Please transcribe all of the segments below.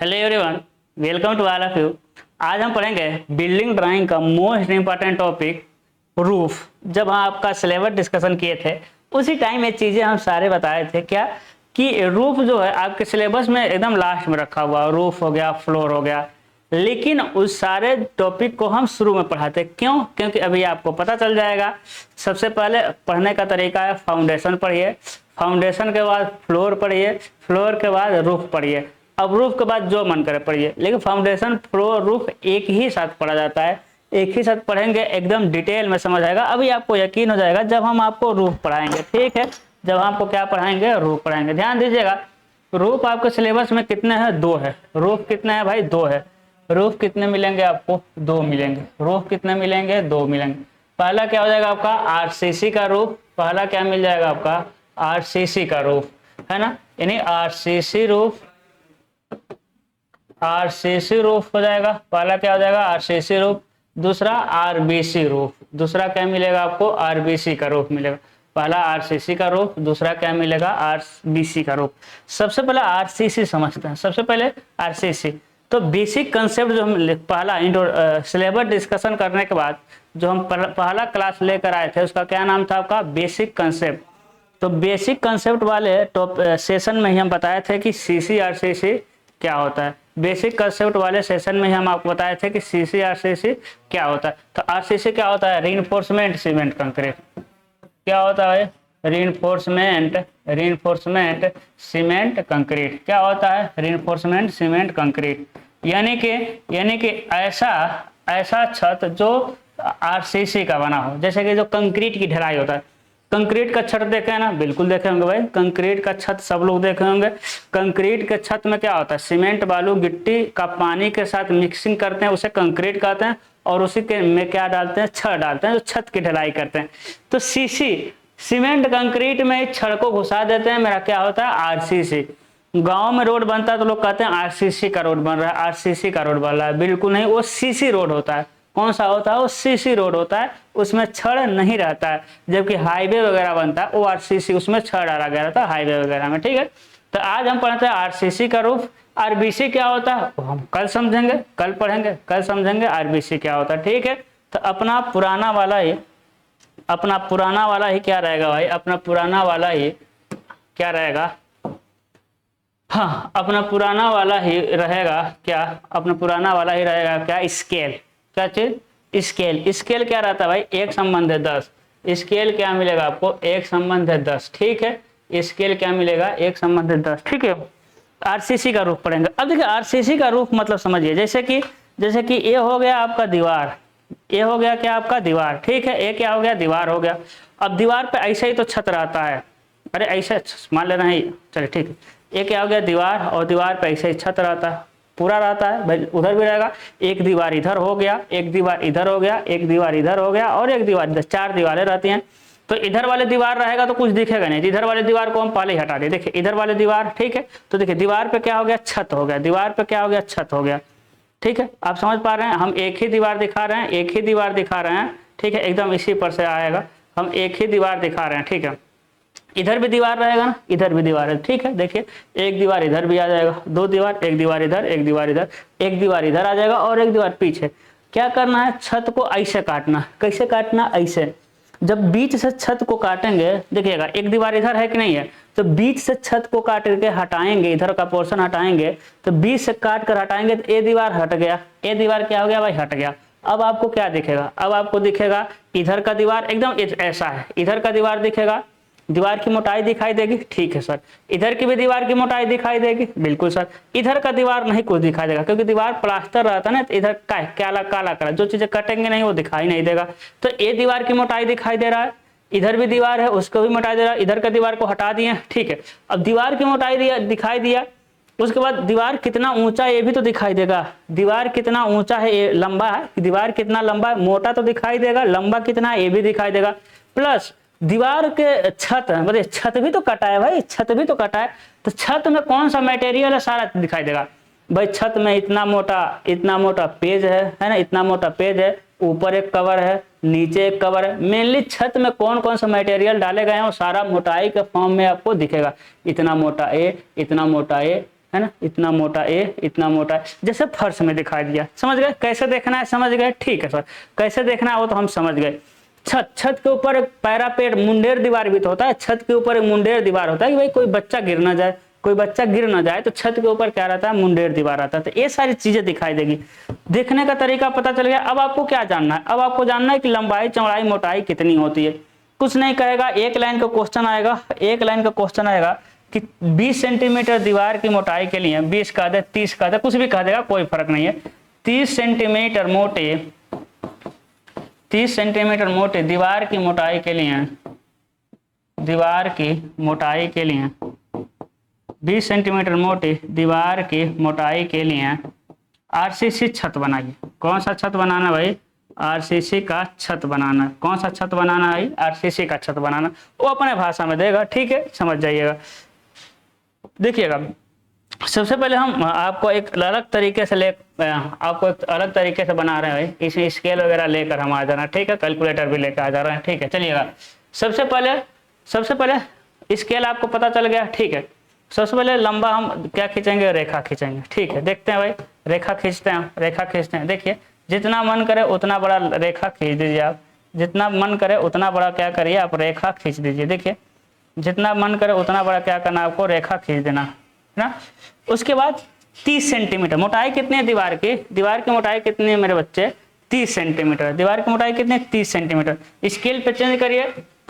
Hello everyone, welcome to all of you. आज हम पढ़ेंगे बिल्डिंग ड्राइंग का मोस्ट इंपॉर्टेंट टॉपिक रूफ। जब हम आपका सिलेबस डिस्कशन किए थे उसी टाइम ये चीज़ें हम सारे बताए थे क्या कि रूफ जो है आपके सिलेबस में एकदम लास्ट में रखा हुआ, रूफ हो गया, फ्लोर हो गया, लेकिन उस सारे टॉपिक को हम शुरू में पढ़ाते। क्यों? क्योंकि अभी आपको पता चल जाएगा। सबसे पहले पढ़ने का तरीका है फाउंडेशन पढ़िए, फाउंडेशन के बाद फ्लोर पढ़िए, फ्लोर के बाद रूफ पढ़िए, अब रूफ के बाद जो मन करे पढ़िए। लेकिन फाउंडेशन, फ्लोर, रूफ एक ही साथ पढ़ा जाता है, एक ही साथ पढ़ेंगे, एकदम डिटेल में समझ आएगा। अभी आपको यकीन हो जाएगा जब हम आपको रूफ पढ़ाएंगे, ठीक है। जब हम आपको क्या पढ़ाएंगे? रूफ पढ़ाएंगे। ध्यान दीजिएगा, रूफ आपके सिलेबस में कितने हैं? 2 है। रूफ कितने हैं भाई? 2 है। रूफ कितने मिलेंगे आपको? 2 मिलेंगे। रूफ कितने मिलेंगे? 2 मिलेंगे। पहला क्या हो जाएगा आपका? आरसीसी का रूफ। पहला क्या मिल जाएगा आपका? आरसीसी का रूफ, है ना। यानी आरसीसी रूफ, आरसीसी रूफ हो जाएगा। पहला क्या हो जाएगा? RCC roof. दूसरा आरबीसी रूफ। दूसरा क्या मिलेगा आपको? आरबीसी का रूफ मिलेगा। पहला आरसीसी का रूफ, दूसरा क्या मिलेगा? आरबीसी का रूफ। सबसे पहले आरसीसी समझते हैं। सबसे पहले आरसीसी तो बेसिक कंसेप्ट जो हम पहला सिलेबस डिस्कशन करने के बाद जो हम पहला क्लास लेकर आए थे उसका क्या नाम था आपका? Basic concept. तो बेसिक कंसेप्ट वाले टॉप सेशन में ही हम बताए थे कि सीसी आरसीसी क्या होता है। बेसिक कंसेप्ट वाले सेशन में हम आपको बताए थे कि सीसी आरसीसी क्या होता है। तो आरसीसी क्या होता है? Reinforcement cement concrete. क्या होता है? Reinforcement cement concrete. क्या होता है? Reinforcement cement concrete. यानी कि ऐसा छत जो आरसीसी का बना हो, जैसे कि जो कंक्रीट की ढलाई होता है। कंक्रीट का छत देखे हैं ना? बिल्कुल देखे होंगे भाई, कंक्रीट का छत सब लोग देखे होंगे। कंक्रीट के छत में क्या होता है? सीमेंट, बालू, गिट्टी का पानी के साथ मिक्सिंग करते हैं, उसे कंक्रीट कहते हैं। और उसी के में क्या डालते हैं? छड़ डालते हैं, जो छत की ढलाई करते हैं। तो सीसी सीमेंट कंक्रीट में छड़ को घुसा देते हैं। मेरा क्या होता है? आरसीसी। गांव में रोड बनता है तो लोग कहते हैं आरसीसी का रोड बन रहा है, आरसीसी का रोड बन रहा है। बिल्कुल नहीं, वो सीसी रोड होता है। कौन सा होता है? वो सीसी रोड होता है, उसमें छड़ नहीं रहता है। जबकि हाईवे वगैरह बनता है वो आरसीसी, उसमें छड़ डाला गया रहता है हाईवे वगैरह में, ठीक है। तो आज हम पढ़ते हैं आरसीसी का रूफ। आरबीसी क्या होता है वो हम कल समझेंगे, कल पढ़ेंगे, कल समझेंगे आरबीसी क्या होता है, ठीक है। तो अपना पुराना वाला ही क्या रहेगा भाई? अपना पुराना वाला ही क्या रहेगा? हाँ, अपना पुराना वाला ही रहेगा क्या? अपना पुराना वाला ही रहेगा क्या? स्केल। क्या चीज? स्केल। स्केल क्या रहता है भाई? 1:10। स्केल क्या मिलेगा आपको? 1:10, ठीक है। स्केल क्या मिलेगा? 1:10, ठीक है। आरसीसी का रूफ पढ़ेंगे। अब देखिए आरसीसी का रूफ मतलब समझिए, जैसे कि ये हो गया आपका दीवार, ये हो गया क्या आपका? दीवार, ठीक है। ये क्या हो गया? दीवार हो गया। अब दीवार पे ऐसे ही तो छत रहता है, अरे ऐसे मान लेना है, चलिए ठीक है। ये क्या हो गया? दीवार, और दीवार पे ऐसे ही छत रहता है, पूरा रहता है भाई। उधर भी रहेगा, एक दीवार इधर हो गया, एक दीवार इधर हो गया, एक दीवार इधर हो गया, और एक दीवार इधर। 4 दीवारें रहती हैं। तो इधर वाले दीवार रहेगा तो कुछ दिखेगा नहीं। इधर वाले दीवार को हम पहले ही हटा दें। देखिए इधर वाले दीवार, ठीक है। तो देखिए दीवार पे क्या हो गया? छत हो गया। दीवार पे क्या हो गया? छत हो गया, ठीक है। आप समझ पा रहे हैं? हम एक ही दीवार दिखा रहे हैं, एक ही दीवार दिखा रहे हैं, ठीक है। एकदम इसी पर से आएगा, हम एक ही दीवार दिखा रहे हैं, ठीक है। इधर भी दीवार रहेगा ना, इधर भी दीवार है, ठीक है। देखिए एक दीवार इधर भी आ जाएगा, 2 दीवार, एक दीवार इधर, एक दीवार इधर, एक दीवार इधर आ जाएगा, और एक दीवार पीछे। क्या करना है? छत को ऐसे काटना। कैसे काटना? ऐसे। जब बीच से छत को काटेंगे, देखिएगा एक दीवार इधर है कि नहीं है, तो बीच से छत को काट करके हटाएंगे, इधर का पोर्शन हटाएंगे, तो बीच से काट कर हटाएंगे तो ये दीवार हट गया। ये दीवार क्या हो गया भाई? हट गया। अब आपको क्या दिखेगा? अब आपको दिखेगा इधर का दीवार एकदम ऐसा है, इधर का दीवार दिखेगा, दीवार की मोटाई दिखाई देगी, ठीक है सर। इधर की भी दीवार की मोटाई दिखाई देगी, बिल्कुल सर। इधर का दीवार नहीं कुछ दिखाई देगा, क्योंकि दीवार प्लास्टर रहता है ना, तो इधर काला काला काला, जो चीजें कटेंगे नहीं वो दिखाई नहीं देगा। तो ये दीवार की मोटाई दिखाई दे रहा है, इधर भी दीवार है उसको भी मोटाई दे रहा है, इधर का दीवार को हटा दिए, ठीक है। अब दीवार की मोटाई दिखाई दिया, उसके बाद दीवार कितना ऊंचा ये भी तो दिखाई देगा। दीवार कितना ऊंचा है, ये लंबा है, दीवार कितना लंबा है, मोटा तो दिखाई देगा, लंबा कितना है ये भी दिखाई देगा। प्लस दीवार के छत, मतलब छत भी तो कटा है भाई, छत भी तो कटा है, तो छत में कौन सा मटेरियल है सारा दिखाई देगा भाई। छत में इतना मोटा पेज है ना, इतना मोटा पेज है, ऊपर एक कवर है, नीचे एक कवर है। मेनली छत में कौन कौन सा मटेरियल डाले गए हैं वो सारा मोटाई के फॉर्म में आपको दिखेगा। इतना मोटा ए, इतना मोटा ए, है ना, इतना मोटा ए, इतना मोटा है, जैसे फर्श में दिखाई दिया। समझ गए कैसे देखना है, समझ गए, ठीक है सर। कैसे देखना है वो तो हम समझ गए। छत के ऊपर एक पैरापेट मुंडेर दीवार भी तो होता है, छत के ऊपर एक मुंडेर दीवार होता है कि भाई कोई बच्चा गिर ना जाए, कोई बच्चा गिर ना जाए, तो छत के ऊपर क्या रहता है, मुंडेर दीवार आता है। तो ये सारी चीजें दिखाई देगी, देखने का तरीका पता चल गया। अब आपको क्या जानना है, अब आपको जानना है कि लंबाई चौड़ाई मोटाई कितनी होती है। कुछ नहीं कहेगा, एक लाइन का क्वेश्चन आएगा, एक लाइन का क्वेश्चन आएगा कि 20 सेंटीमीटर दीवार की मोटाई के लिए, 20 कह दे, 30 कह दे, कुछ भी कह देगा, कोई फर्क नहीं है। 30 सेंटीमीटर मोटे, 30 सेंटीमीटर मोटे दीवार की मोटाई के लिए, दीवार की मोटाई के लिए 20 सेंटीमीटर मोटे दीवार की मोटाई के लिए आरसीसी छत बनाइए। कौन सा छत बनाना भाई, आरसीसी का छत बनाना। कौन सा छत बनाना है, आरसीसी का छत बनाना। वो अपने भाषा में देगा, ठीक है, समझ जाइएगा। देखिएगा, सबसे पहले हम आपको एक अलग तरीके से आपको एक अलग तरीके से बना रहे हैं भाई, इसमें स्केल वगैरह लेकर हम आ जाना, ठीक है, कैलकुलेटर भी लेकर आ जा रहे हैं, ठीक है। चलिएगा, सबसे पहले स्केल आपको पता चल गया, ठीक है। सबसे पहले लंबा हम क्या खींचेंगे, रेखा खींचेंगे, ठीक है। देखते हैं भाई, रेखा खींचते हैं, रेखा खींचते हैं। देखिए, जितना मन करे उतना बड़ा रेखा खींच दीजिए आप, जितना मन करे उतना बड़ा क्या करिए आप, रेखा खींच दीजिए। देखिए, जितना मन करे उतना बड़ा क्या करना, आपको रेखा खींच देना है ना। उसके बाद 30 सेंटीमीटर मोटाई कितनी है दीवार की, दीवार की मोटाई कितनी है मेरे बच्चे, 30 सेंटीमीटर। दीवार की मोटाई कितनी है, 30 सेंटीमीटर। स्केल पे चेंज करिए,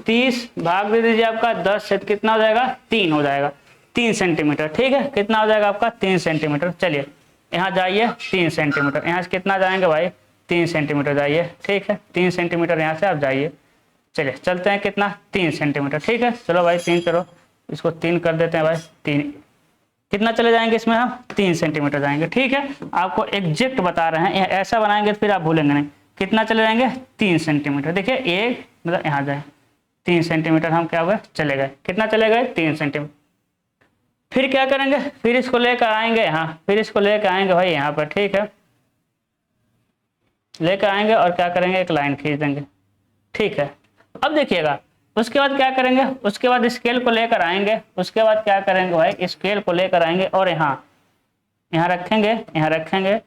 30 भाग दे दीजिए आपका 10 से, कितना हो जाएगा, 3 हो जाएगा, 3 सेंटीमीटर, ठीक है। कितना हो जाएगा आपका, 3 सेंटीमीटर। चलिए यहाँ जाइए 3 सेंटीमीटर, यहाँ से कितना जाएंगे भाई, 3 सेंटीमीटर जाइए, ठीक है। 3 सेंटीमीटर यहाँ से आप जाइए, चलिए चलते हैं, कितना, 3 सेंटीमीटर, ठीक है। चलो भाई 3, चलो इसको 3 कर देते हैं भाई, 3 कितना चले जाएंगे इसमें, हम 3 सेंटीमीटर जाएंगे, ठीक है। आपको एग्जैक्ट बता रहे हैं, ऐसा बनाएंगे तो फिर आप भूलेंगे नहीं। कितना चले जाएंगे, 3 सेंटीमीटर। देखिए एक मतलब यहाँ जाए 3 सेंटीमीटर, हम क्या हुए, चले गए, कितना चले गए, 3 सेंटीमीटर। फिर क्या करेंगे, फिर इसको लेकर आएंगे यहाँ, फिर इसको लेकर आएंगे भाई यहाँ पर, ठीक है, लेकर आएंगे और क्या करेंगे, एक लाइन खींच देंगे, ठीक है। अब देखिएगा, उसके बाद क्या करेंगे, उसके बाद स्केल को लेकर आएंगे, उसके बाद क्या करेंगे भाई, स्केल को लेकर आएंगे और यहाँ रखेंगे, यहाँ रखेंगे,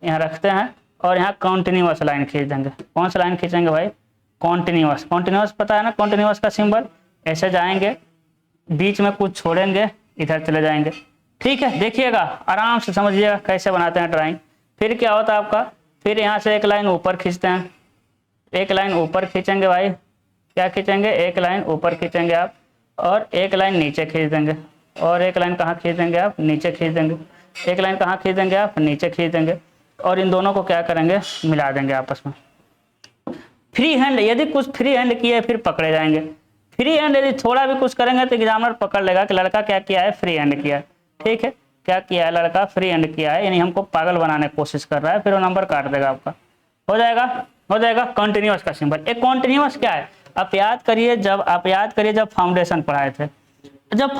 यहाँ रखते हैं और यहाँ कॉन्टिन्यूअस लाइन खींच देंगे। कौन सा लाइन खींचेंगे भाई, कॉन्टिन्यूअस। कॉन्टिन्यूअस पता है ना, कॉन्टिन्यूअस का सिंबल। ऐसे जाएंगे, बीच में कुछ छोड़ेंगे, इधर चले जाएंगे, ठीक है। देखिएगा, आराम से समझिएगा कैसे बनाते हैं ड्राइंग। फिर क्या होता है आपका, फिर यहाँ से एक लाइन ऊपर खींचते हैं, एक लाइन ऊपर खींचेंगे भाई, क्या खींचेंगे, एक लाइन ऊपर खींचेंगे आप, और एक लाइन नीचे खींच देंगे, और एक लाइन कहाँ खींच देंगे आप, नीचे खींच देंगे, एक लाइन कहाँ खींच देंगे आप, नीचे खींच देंगे, और इन दोनों को क्या करेंगे, मिला देंगे आपस में। फ्री हैंड, यदि कुछ फ्री हैंड किए फिर पकड़े जाएंगे। फ्री हैंड यदि थोड़ा भी कुछ करेंगे तो एग्जामिनर पकड़ लेगा कि लड़का क्या किया है, फ्री हैंड किया है, ठीक है। क्या किया है, लड़का फ्री हैंड किया है, यानी हमको पागल बनाने की कोशिश कर रहा है, फिर वो नंबर काट देगा आपका। हो जाएगा कॉन्टिन्यूअस का सिंबल। एक कॉन्टिन्यूअस क्या है, आप याद करिए, जब फाउंडेशन पढ़ाए थे, जब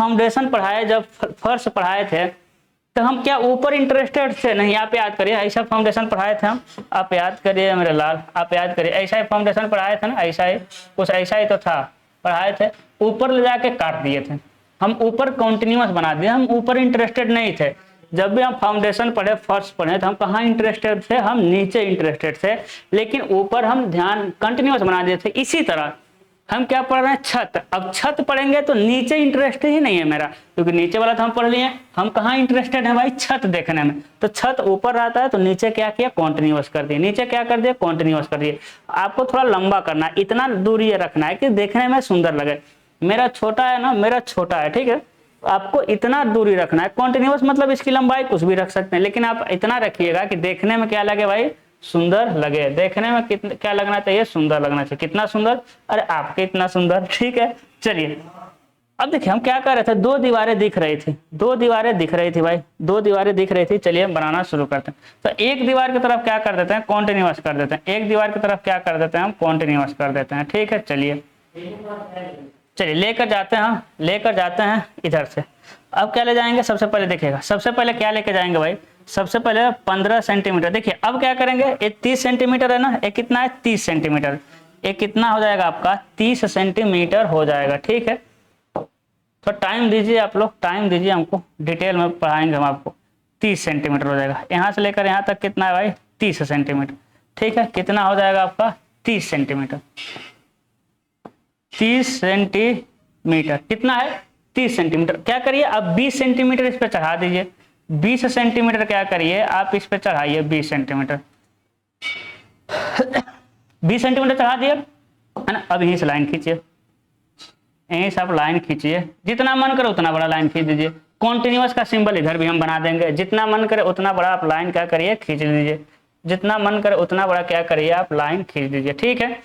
फर्स्ट पढ़ाए थे, तो हम क्या ऊपर इंटरेस्टेड थे, नहीं। आप याद करिए, ऐसा फाउंडेशन पढ़ाए थे हम, आप याद करिए मेरे लाल, आप याद करिए, ऐसा ही फाउंडेशन पढ़ाए थे ना, ऐसा ही कुछ ऐसा ही तो था, पढ़ाए थे, ऊपर ले जाके काट दिए थे हम, ऊपर कॉन्टिन्यूअस बना दिए, हम ऊपर इंटरेस्टेड नहीं थे। जब भी हम फाउंडेशन पढ़े, फर्स्ट पढ़े, तो हम कहाँ इंटरेस्टेड थे, हम नीचे इंटरेस्टेड थे, लेकिन ऊपर हम ध्यान कंटिन्यूअस बना दिए थे। इसी तरह हम क्या पढ़ रहे हैं, छत। अब छत पढ़ेंगे तो नीचे इंटरेस्ट ही नहीं है मेरा, क्योंकि नीचे वाला तो हम पढ़ लिए, हम कहाँ इंटरेस्टेड है भाई, छत देखने में। तो छत ऊपर रहता है तो नीचे क्या किया, कॉन्टिन्यूअस कर दिए, नीचे क्या कर दिया, कॉन्टिन्यूअस कर दिए। आपको थोड़ा लंबा करना है, इतना दूरी रखना है कि देखने में सुंदर लगे। मेरा छोटा है ना, मेरा छोटा है, ठीक है, आपको इतना दूरी रखना है। कॉन्टिन्यूअस मतलब इसकी लंबाई कुछ भी रख सकते हैं, लेकिन आप इतना रखिएगा कि देखने में क्या लगे भाई, सुंदर लगे। देखने में क्या लगना चाहिए, सुंदर लगना चाहिए। कितना सुंदर, अरे आपके इतना सुंदर, ठीक है। चलिए अब देखिए, हम क्या कर रहे थे, 2 दीवारें दिख रही थी, 2 दीवारें दिख रही थी भाई, 2 दीवारें दिख रही थी। चलिए बनाना शुरू करते हैं। तो एक दीवार की तरफ क्या कर देते हैं, कॉन्टिन्यूअस कर देते हैं, एक दीवार की तरफ क्या कर देते हैं, हम कॉन्टिन्यूअस कर देते हैं, ठीक है। चलिए लेकर जाते हैं इधर से। अब क्या ले जाएंगे, सबसे पहले देखिएगा, सबसे पहले क्या लेके जाएंगे भाई, सबसे पहले 15 सेंटीमीटर। देखिए अब क्या करेंगे, ये 30 सेंटीमीटर है ना, ये कितना है, 30 सेंटीमीटर। ये कितना हो जाएगा आपका, 30 सेंटीमीटर हो जाएगा, ठीक है। तो टाइम दीजिए आप लोग, टाइम दीजिए हमको, डिटेल में पढ़ाएंगे हम आपको। 30 सेंटीमीटर हो जाएगा, यहाँ से लेकर यहाँ तक कितना है भाई, 30 सेंटीमीटर। ठीक है, कितना हो जाएगा आपका, 30 सेंटीमीटर। 30 सेंटीमीटर कितना है, 30 सेंटीमीटर। क्या करिए आप 20 सेंटीमीटर इस पर चढ़ा दीजिए, 20 सेंटीमीटर क्या करिए आप इस पर चढ़ाइए, 20 सेंटीमीटर 20 सेंटीमीटर चढ़ा दिए है ना। अब यहीं से लाइन खींचिए, यहीं से आप लाइन खींचिए, जितना मन करे उतना बड़ा लाइन खींच दीजिए। कॉन्टिन्यूअस का सिंबल इधर भी हम बना देंगे, जितना मन करे उतना बड़ा आप लाइन क्या करिए, खींच लीजिए, जितना मन करे उतना बड़ा क्या करिए आप लाइन खींच दीजिए। ठीक है,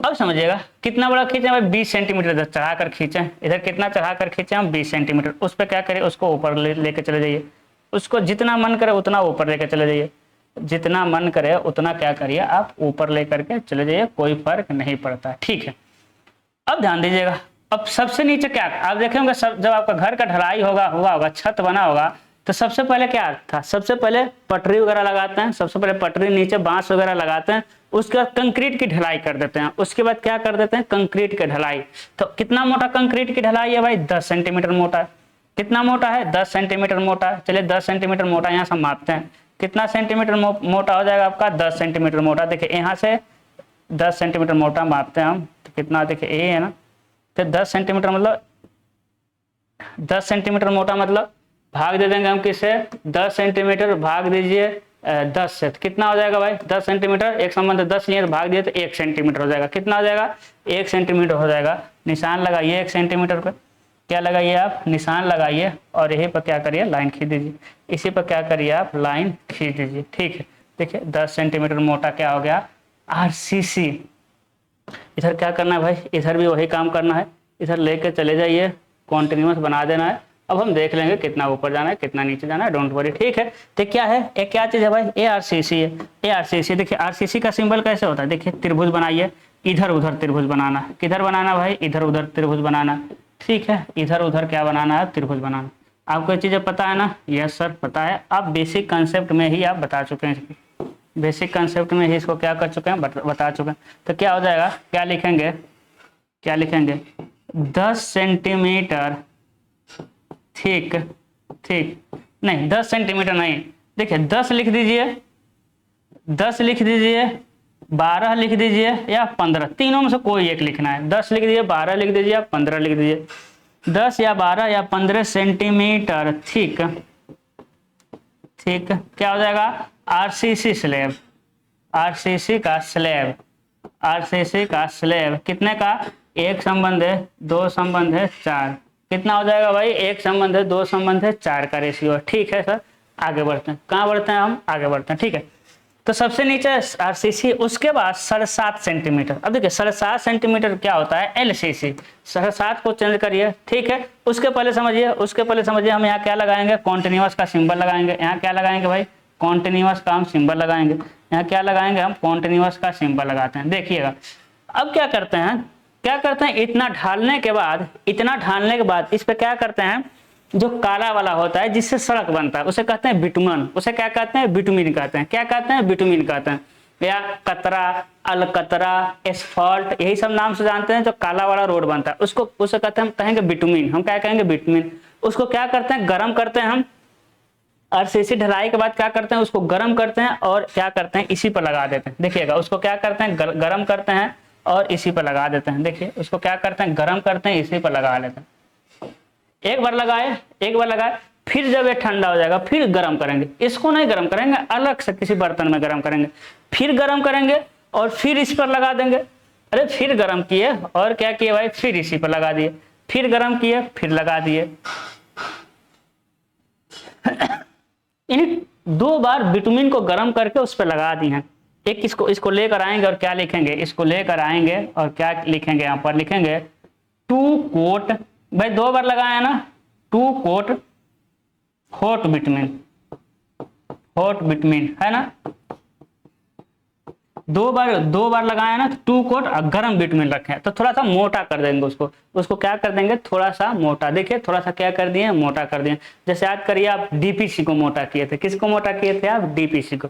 अब समझिएगा कितना बड़ा खींचे भाई, 20 सेंटीमीटर इधर चढ़ाकर खींचे, इधर कितना चढ़ाकर खींचे हम, 20 सेंटीमीटर। उस पर क्या करिए, उसको ऊपर लेके चले जाइए, उसको जितना मन करे उतना ऊपर लेकर चले जाइए, जितना मन करे उतना क्या करिए आप ऊपर लेकर के चले जाइए, कोई फर्क नहीं पड़ता। ठीक है, अब ध्यान दीजिएगा, अब सबसे नीचे क्या आप देखेंगे, जब आपका घर का ढलाई हुआ होगा, छत बना होगा, तो सबसे पहले क्या था, सबसे पहले पटरी वगैरह लगाते हैं, सबसे पहले पटरी, नीचे बांस वगैरह लगाते हैं, उसके बाद कंक्रीट की ढलाई कर देते हैं, उसके बाद क्या कर देते हैं, कंक्रीट की ढलाई। तो कितना मोटा कंक्रीट की ढलाई है भाई, 10 सेंटीमीटर मोटा है। कितना मोटा है, 10 सेंटीमीटर मोटा है। चलिए 10 सेंटीमीटर मोटा यहाँ से मापते हैं, कितना सेंटीमीटर मोटा हो जाएगा आपका, 10 सेंटीमीटर मोटा। देखिए यहाँ से 10 सेंटीमीटर मोटा मापते हैं हम, तो कितना, देखिए ये है ना, तो 10 सेंटीमीटर मतलब 10 सेंटीमीटर मोटा, मतलब भाग दे देंगे हम किससे, 10 सेंटीमीटर भाग दीजिए 10 से, तो कितना हो जाएगा भाई, 10 सेंटीमीटर, एक संबंध 10 लिए तो भाग दिए तो 1 सेंटीमीटर हो जाएगा। कितना हो जाएगा, 1 सेंटीमीटर हो जाएगा। निशान लगाइए 1 सेंटीमीटर पर, क्या लगाइए आप, निशान लगाइए, और यहीं पर क्या करिए, लाइन खींच दीजिए, इसी पर क्या करिए आप, लाइन खींच दीजिए। ठीक है, देखिए 10 सेंटीमीटर मोटा क्या हो गया, RCC। इधर क्या करना है भाई, इधर भी वही काम करना है, इधर लेके चले जाइए, कॉन्टिन्यूअस बना देना है। अब हम देख लेंगे कितना ऊपर जाना है, कितना नीचे जाना है, डोंट वरी। ठीक है, तो क्या है, एक क्या चीज़ है भाई, ARCC है, ARCC। देखिए RCC का सिंबल कैसे होता है, देखिए त्रिभुज बनाइए, इधर उधर त्रिभुज बनाना, किधर बनाना भाई, इधर उधर त्रिभुज बनाना। ठीक है, इधर उधर क्या बनाना है, त्रिभुज बनाना। आपको ये चीज़ें पता है ना, यस सर पता है, आप बेसिक कंसेप्ट में ही आप बता चुके हैं, बेसिक कंसेप्ट में ही इसको क्या कर चुके हैं, बता चुके हैं। तो क्या हो जाएगा, क्या लिखेंगे, क्या लिखेंगे, 10 सेंटीमीटर ठीक, नहीं 10 सेंटीमीटर नहीं, देखिए 10 लिख दीजिए, 10 लिख दीजिए, 12 लिख दीजिए या 15, तीनों में से कोई एक लिखना है। 10 लिख दीजिए, 12 लिख दीजिए या 15 लिख दीजिए, 10 या 12 या 15 सेंटीमीटर। ठीक, क्या हो जाएगा, RCC स्लैब, RCC का स्लैब, RCC का स्लैब कितने का, 1 संबंध है 2 संबंध है 4, कितना हो जाएगा भाई, 1 संबंध है 2 संबंध है 4 का रेशियो है। ठीक है सर, आगे बढ़ते हैं, कहाँ बढ़ते हैं हम, आगे बढ़ते हैं। ठीक है, तो सबसे नीचे RCC, उसके बाद 7.5 सेंटीमीटर। अब देखिए 7.5 सेंटीमीटर क्या होता है, LCC, 7.5 को चेंज करिए। ठीक है, उसके पहले समझिए हम यहाँ क्या लगाएंगे, कॉन्टिन्यूअस का सिंबल लगाएंगे। यहाँ क्या लगाएंगे भाई, कॉन्टिन्यूअस का हम सिंबल लगाएंगे। यहाँ क्या लगाएंगे हम, कॉन्टिन्यूअस का सिंबल लगाते हैं। देखिएगा अब क्या करते हैं, इतना ढालने के बाद इस पे क्या करते हैं, जो काला वाला होता है जिससे सड़क बनता है उसे कहते हैं बिटुमन, उसे क्या कहते हैं, बिटुमिन कहते हैं। क्या कहते हैं, बिटुमिन कहते हैं, या कतरा, अलकतरा, एस्फॉल्ट, यही सब नाम से जानते हैं। जो काला वाला रोड बनता है उसको उसे कहते हैं, कहेंगे बिटुमिन, हम क्या कहेंगे, बिटुमिन। उसको क्या करते हैं, गर्म करते हैं हम, RCC ढलाई के बाद क्या करते हैं, उसको गर्म करते हैं और क्या करते हैं, इसी पर लगा देते हैं। देखिएगा उसको क्या करते हैं, गर्म करते हैं और इसी पर लगा देते हैं। देखिए उसको क्या करते हैं, गर्म करते हैं, इसी पर लगा लेते हैं। एक बार लगाए, फिर जब ये ठंडा हो जाएगा फिर गर्म करेंगे। इसको नहीं गर्म करेंगे, अलग से किसी बर्तन में गर्म करेंगे, फिर गर्म करेंगे और फिर इस पर लगा देंगे। अरे फिर गर्म किए और क्या किए भाई, फिर इसी पर लगा दिए, फिर गर्म किए, फिर लगा दिए। इन 2 बार बिटुमिन को गर्म करके उस पर लगा दी हैं। एक इसको लेकर आएंगे और क्या लिखेंगे, इसको लेकर आएंगे और क्या लिखेंगे, यहाँ पर लिखेंगे 2 कोट, भाई 2 बार लगाया ना, 2 कोट हॉट बिटुमिन है ना, 2 बार लगाया ना, 2 कोट गर्म बिटुमिन रखे। तो थोड़ा सा मोटा कर देंगे उसको क्या कर देंगे, थोड़ा सा मोटा। देखिए थोड़ा सा क्या कर दिए, मोटा कर दिए। जैसे याद करिए आप DPC को मोटा किए थे, किसको मोटा किए थे आप, DPC को।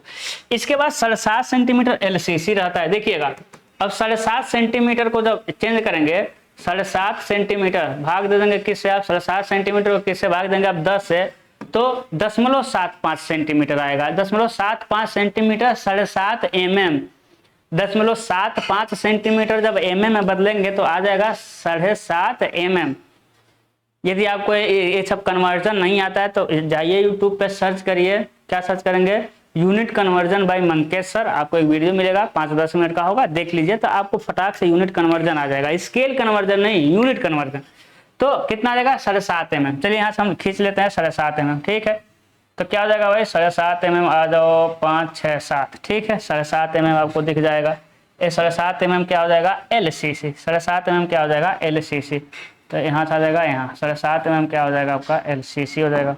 इसके बाद 7.5 सेंटीमीटर LCC रहता है। देखिएगा अब 7.5 सेंटीमीटर को जब चेंज करेंगे, 7.5 सेंटीमीटर भाग दे देंगे किससे आप, 7.5 सेंटीमीटर को किससे भाग देंगे आप 10 से, तो 0.75 सेंटीमीटर आएगा। 0.75 सेंटीमीटर 7.5 mm, 0.75 सेंटीमीटर जब mm में बदलेंगे तो आ जाएगा 7.5 mm। यदि आपको ये सब कन्वर्जन नहीं आता है तो जाइए यूट्यूब पे सर्च करिए, क्या सर्च करेंगे, यूनिट कन्वर्जन बाय मंकेश सर, आपको एक वीडियो मिलेगा 5-10 मिनट का होगा, देख लीजिए तो आपको फटाक से यूनिट कन्वर्जन आ जाएगा, स्केल कन्वर्जन नहीं, यूनिट कन्वर्जन। तो कितना आ जाएगा 7.5 mm। चलिए यहाँ से हम खींच लेते हैं 7.5 mm, ठीक है। तो क्या हो जाएगा भाई 7.5 mm, आ जाओ 5, 6, 7, ठीक है। 7.5 mm आपको दिख जाएगा। ये 7.5 mm क्या हो जाएगा LCC, 7.5 mm क्या हो जाएगा LCC। तो यहाँ से आ जाएगा यहाँ 7.5 mm क्या हो जाएगा आपका LCC हो जाएगा,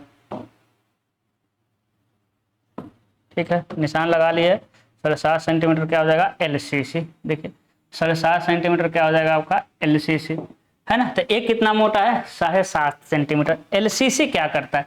ठीक है। निशान लगा लिए। 7.5 सेंटीमीटर क्या हो जाएगा LCC, देखिए 7.5 सेंटीमीटर क्या हो जाएगा आपका LCC, है ना। तो एक कितना मोटा है 7.5 सेंटीमीटर। LCC क्या करता है,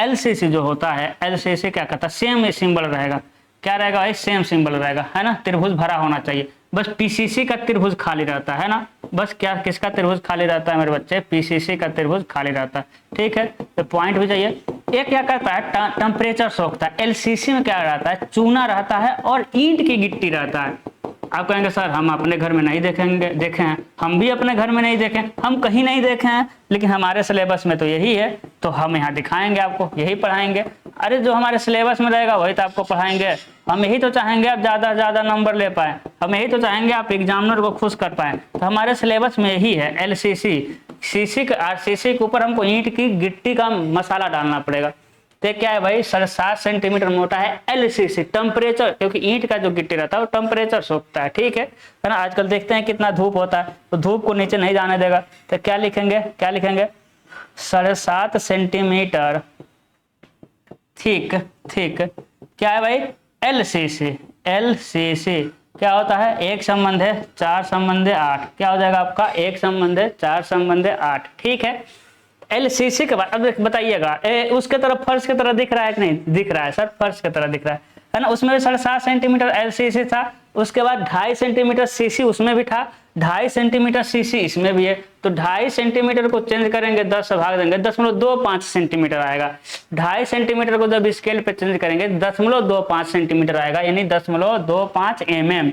LCC जो होता है, LCC क्या करता है, सेम सिंबल रहेगा, क्या रहेगा भाई, सेम सिंबल रहेगा, है ना। त्रिभुज भरा होना चाहिए, बस PCC का त्रिभुज खाली रहता है ना, बस क्या किसका त्रिभुज खाली रहता है मेरे बच्चे, PCC का त्रिभुज खाली रहता है, ठीक है। तो पॉइंट भी चाहिए। एक क्या करता है टेम्परेचर सोखता है। LCC में क्या रहता है, चूना रहता है और ईंट की गिट्टी रहता है। आप कहेंगे सर हम अपने घर में नहीं देखे हैं, हम भी अपने घर में नहीं देखे, हम कहीं नहीं देखे हैं, लेकिन हमारे सिलेबस में तो यही है, तो हम यहाँ दिखाएंगे आपको, यही पढ़ाएंगे। अरे जो हमारे सिलेबस में रहेगा वही तो आपको पढ़ाएंगे। हम यही तो चाहेंगे आप ज़्यादा से ज़्यादा नंबर ले पाए, हम यही तो चाहेंगे आप एग्जामिनर को खुश कर पाए। तो हमारे सिलेबस में यही है LCC। CC के RCC के ऊपर हमको ईंट की गिट्टी का मसाला डालना पड़ेगा। तो क्या है भाई 7.5 सेंटीमीटर मोटा है LCC। टेम्परेचर, क्योंकि ईंट का जो गिट्टी रहता है वो टेम्परेचर सोखता है, ठीक है ना। आजकल देखते हैं कितना धूप होता है, तो धूप को नीचे नहीं जाने देगा। तो क्या लिखेंगे, क्या लिखेंगे 7.5 सेंटीमीटर ठीक ठीक क्या है भाई LCC। LCC क्या होता है, एक संबंध है 4 संबंध 8, क्या हो जाएगा आपका, एक संबंध है 4 संबंध 8, ठीक है। LCC के बाद अब बताइएगा उसके तरफ फर्श की तरह दिख रहा है कि नहीं दिख रहा है सर, फर्श की तरह दिख रहा है ना। उसमें भी 7.5 सेंटीमीटर LCC था, उसके बाद 2.5 सेंटीमीटर CC उसमें भी था, 2.5 सेंटीमीटर CC इसमें भी है। तो 2.5 सेंटीमीटर को चेंज करेंगे 10 से भाग देंगे 0.25 सेंटीमीटर आएगा। 2.5 सेंटीमीटर को जब स्केल पे चेंज करेंगे 0.25 सेंटीमीटर आएगा, यानी 0.25 mm।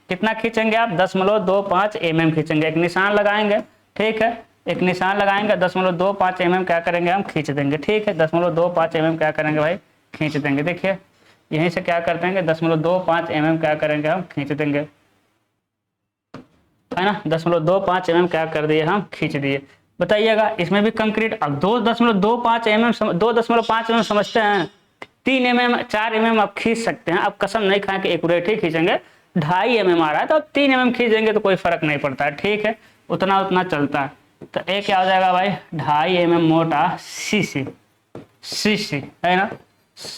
कितना खींचेंगे आप 0.25 mm खींचेंगे, एक निशान लगाएंगे, ठीक है, एक निशान लगाएंगे। 0.25 mm क्या करेंगे हम खींच देंगे, ठीक है। 0.25 mm क्या करेंगे भाई खींच देंगे, देखिए यहीं से क्या कर देंगे 0.25 mm क्या करेंगे हम खींच देंगे, है ना। 0.25 mm क्या कर दिए हम खींच दिए। बताइएगा इसमें भी कंक्रीट। अब 2.25 mm 2.5 mm समझते हैं, 3 mm 4 mm आप खींच सकते हैं। आप कसम नहीं खाएं कि एक्यूरेट ही खींचेंगे, 2.5 mm आ रहा है तो आप 3 mm खींच देंगे तो कोई फर्क नहीं पड़ता है, ठीक है, उतना उतना चलता है। तो ये क्या हो जाएगा भाई 2.5 mm मोटा CC है ना।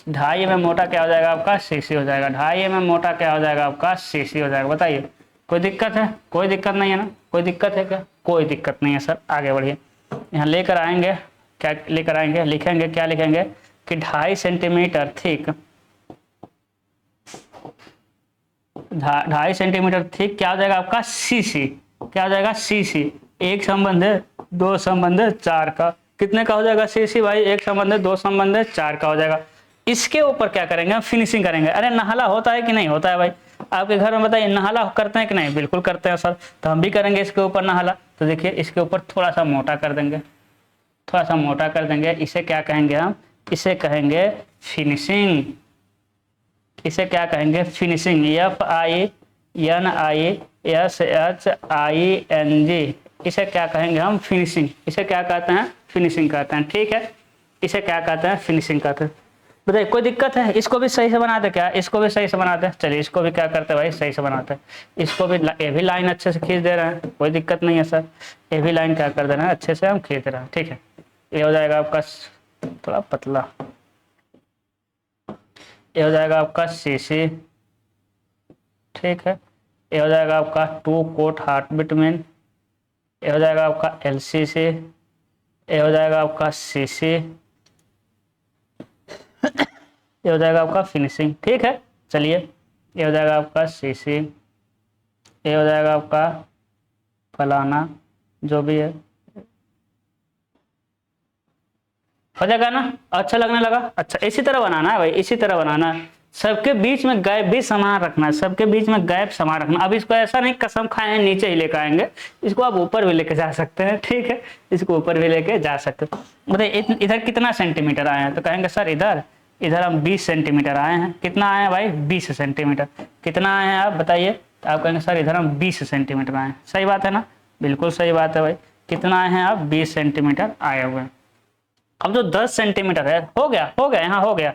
2.5 mm मोटा क्या हो जाएगा आपका CC हो जाएगा। 2.5 mm मोटा क्या हो जाएगा आपका CC हो जाएगा। बताइए कोई दिक्कत है, कोई दिक्कत नहीं है ना, कोई दिक्कत है क्या, कोई दिक्कत नहीं है सर। आगे बढ़िए, यहाँ लेकर आएंगे, क्या लेकर आएंगे, लिखेंगे, क्या लिखेंगे कि 2.5 सेंटीमीटर ठीक, 2.5 सेंटीमीटर ठीक क्या हो जाएगा आपका CC, क्या हो जाएगा CC। एक संबंध है 2 संबंध है 4 का, कितने का हो जाएगा CC भाई, एक संबंध है 2 संबंध है 4 का हो जाएगा। इसके ऊपर क्या करेंगे हम फिनिशिंग करेंगे। अरे नहाला होता है कि नहीं होता है भाई, आपके घर में बताइए नहाला करते हैं कि नहीं, बिल्कुल करते हैं सर। तो हम भी करेंगे इसके ऊपर नहाला। तो देखिए इसके ऊपर थोड़ा सा मोटा कर देंगे, थोड़ा सा मोटा कर देंगे। इसे क्या कहेंगे हम, इसे कहेंगे फिनिशिंग। इसे क्या कहेंगे फिनिशिंग, FINISHING, इसे क्या कहेंगे हम फिनिशिंग। इसे क्या कहते हैं फिनिशिंग कहते हैं, ठीक है। इसे क्या कहते हैं फिनिशिंग कहते हैं। बताइए कोई दिक्कत है, इसको भी सही से बनाते क्या, इसको भी सही से बनाते हैं। चलिए इसको भी क्या करते हैं भाई सही से बनाते हैं। इसको भी ये भी लाइन अच्छे से खींच दे रहे हैं, कोई दिक्कत नहीं है सर। ये भी लाइन क्या कर दे रहे हैं अच्छे से हम खींच रहे हैं, ठीक है। ये हो जाएगा आपका थोड़ा पतला, ये हो जाएगा आपका CC, ठीक है। ये हो जाएगा आपका 2 कोट हार्ट बिटवीन, ये हो जाएगा आपका LCC, ये हो जाएगा आपका CC, ये हो जाएगा आपका फिनिशिंग, ठीक है। चलिए ये हो जाएगा आपका CC, ये हो जाएगा आपका फलाना जो भी है हो जाएगा ना, अच्छा लगने लगा। अच्छा इसी तरह बनाना है भाई, इसी तरह बनाना है, सबके बीच में गैप भी समान रखना है, सबके बीच में गैप समान रखना। अब इसको ऐसा नहीं कसम खाए नीचे ही लेकर आएंगे, इसको आप ऊपर भी लेके जा सकते हैं, ठीक है, इसको ऊपर भी लेके जा सकते हैं। बताइए इधर कितना सेंटीमीटर आए हैं, तो कहेंगे सर इधर इधर हम 20 सेंटीमीटर आए हैं। कितना आए हैं भाई, 20 सेंटीमीटर। कितना आए हैं आप बताइए, तो आप कहेंगे सर इधर हम 20 सेंटीमीटर आए हैं। सही बात है ना, बिल्कुल सही बात है भाई। कितना आए हैं आप, 20 सेंटीमीटर आए हुए हैं। अब जो 10 सेंटीमीटर है, हो गया यहाँ हो गया,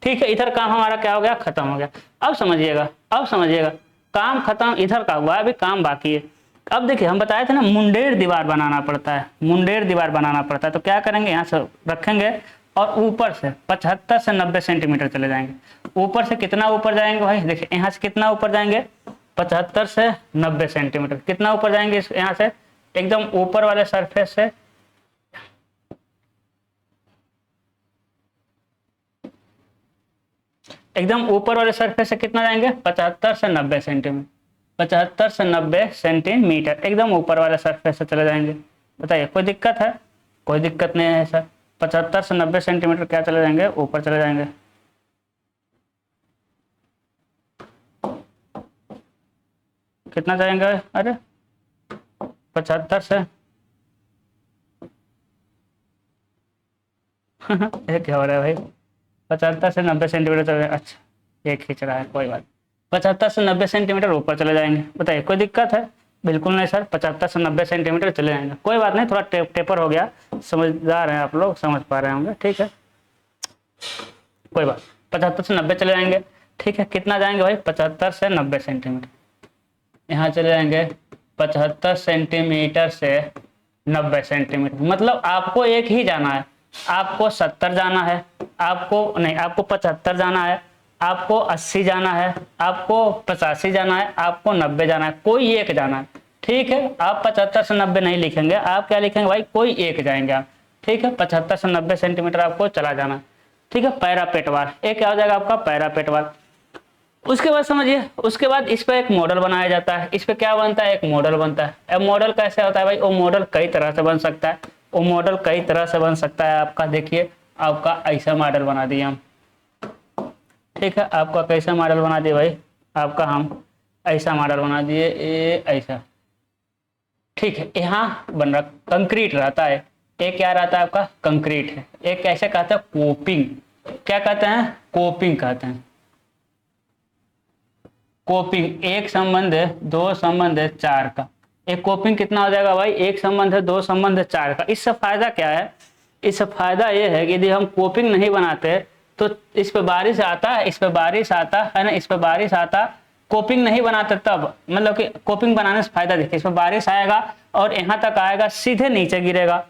ठीक है, इधर काम हमारा क्या हो गया, खत्म हो गया। अब समझिएगा, अब समझिएगा, काम खत्म इधर का हुआ, अभी काम बाकी है। अब देखिए हम बताए थे ना मुंडेर दीवार बनाना पड़ता है, मुंडेर दीवार बनाना पड़ता है। तो क्या करेंगे, यहाँ से रखेंगे और ऊपर से 75 से 90 सेंटीमीटर चले जाएंगे। ऊपर से कितना ऊपर जाएंगे भाई, देखिए यहाँ से कितना ऊपर जाएंगे, 75 से 90 सेंटीमीटर। कितना ऊपर जाएंगे यहाँ से, एकदम ऊपर वाले सरफेस से एकदम ऊपर वाले सरफेस से कितना जाएंगे, 75 से 90 सेंटीमीटर। 75 से 90 सेंटीमीटर एकदम ऊपर वाले सरफेस से चले जाएंगे। बताइए कोई दिक्कत है, कोई दिक्कत नहीं है सर। 75 से 90 सेंटीमीटर क्या चले जाएंगे, ऊपर चले जाएंगे। कितना जाएंगे, अरे 75 से ये क्या हो रहा है भाई, 75 से 90 सेंटीमीटर चले, अच्छा ये खींच रहा है, कोई बात। 75 से 90 सेंटीमीटर ऊपर चले जाएंगे। बताइए कोई दिक्कत है, बिल्कुल नहीं सर। 75 से 90 सेंटीमीटर चले जाएंगे, कोई बात नहीं, थोड़ा टेपर हो गया, समझदार हैं आप लोग, समझ पा रहे होंगे, ठीक है, कोई बात। 75 से 90 चले जाएंगे, ठीक है। कितना जाएंगे भाई, 75 से 90 सेंटीमीटर। यहाँ चले जाएंगे 75 सेंटीमीटर से 90 सेंटीमीटर, मतलब आपको एक ही जाना है, आपको 70 जाना है, आपको नहीं, आपको 75 जाना है, आपको 80 जाना है, आपको 85 जाना है, आपको 90 जाना है, कोई एक जाना है, ठीक है। आप 75 से 90 नहीं लिखेंगे, आप क्या लिखेंगे भाई, कोई एक जाएंगे आप, ठीक है। 75 से 90 सेंटीमीटर आपको चला जाना, ठीक है। पैरापेट वाल, एक क्या हो जाएगा आपका, पैरापेट वाल। उसके बाद समझिए, उसके बाद इस पर एक मॉडल बनाया जाता है। इस पे क्या बनता है, एक मॉडल बनता है। अब मॉडल कैसे होता है भाई, वो मॉडल कई तरह से बन सकता है, वो मॉडल कई तरह से बन सकता है आपका। देखिए आपका ऐसा मॉडल बना दिया हम, ठीक है, आपका कैसा मॉडल बना दिए भाई, आपका हम ऐसा मॉडल बना दिए, ये ऐसा, ठीक है। यहाँ बन रहा कंक्रीट रहता है, एक क्या रहता है आपका, कंक्रीट है। एक कैसे कहते हैं, कोपिंग, क्या कहते हैं, कोपिंग कहते हैं, कोपिंग। एक संबंध है, दो संबंध है, चार का। एक कोपिंग कितना हो जाएगा भाई, एक संबंध है, दो संबंध है, चार का। इससे फायदा क्या है, इससे फायदा ये है कि यदि हम कोपिंग नहीं बनाते तो इस पे बारिश आता है, इस पे बारिश आता है ना, इस पे बारिश आता, कोपिंग नहीं बनाते तब, मतलब कि कोपिंग बनाने से फायदा देखिए, इसमें बारिश आएगा और यहाँ तक आएगा, सीधे नीचे गिरेगा,